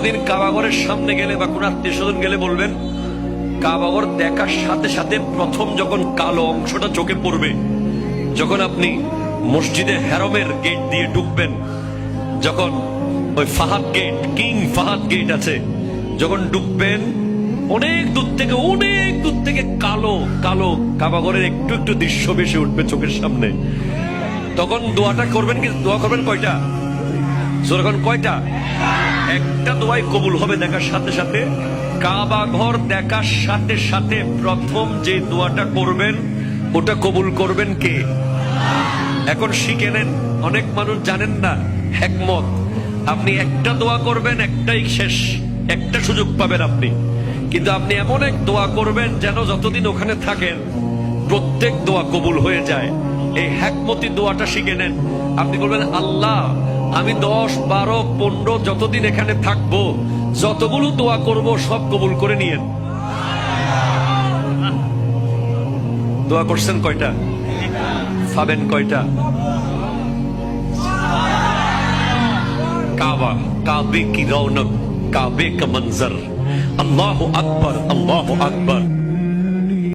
কোনোদিন কাবাঘরের সামনে গেলে বা কোন আত্মীয় স্বজন গেলে বলবেন, কাবাঘর দেখার সাথে সাথে প্রথম যখন কালো অংশটা চোখে পড়বে, যখন আপনি মসজিদে হেরমের গেট দিয়ে ঢুকবেন, যখন ওই Fahad gate, King Fahad gate আছে, যখন ঢুকবেন অনেক দূর থেকে কালো কালো কাবাঘরের একটু একটু দৃশ্য ভেসে উঠবে চোখের সামনে। তখন দোয়াটা করবেন, কিন্তু দোয়া করবেন কয়টা? যখন কয়টা? একটা দোয়াই কবুল হবে দেখার সাথে সাথে। কাবা ঘর দেখার সাথে সাথে প্রথম যে দোয়াটা করবেন ওটা কবুল করবেন কে? এখন শিখে নেন, অনেক মানুষ জানেন না হিকমত। আপনি একটা দোয়া করবেন, একটাই শেষ, একটা সুযোগ পাবেন আপনি, কিন্তু আপনি এমন এক দোয়া করবেন যেন যতদিন ওখানে থাকেন প্রত্যেক দোয়া কবুল হয়ে যায়। এই হিকমতি দোয়াটা শিখে নেন। আপনি বলবেন, আল্লাহ আমি 10, 12, 15 যতদিন এখানে থাকবো, যতগুলো দোয়া করব সব কবুল করে নিয়েন। দোয়া করছেন কয়টা? পাবেন কয়টা? কাবা, কাবে কি রৌনক, কাবে কা মঞ্জর, আল্লাহু আকবার, আল্লাহু আকবার।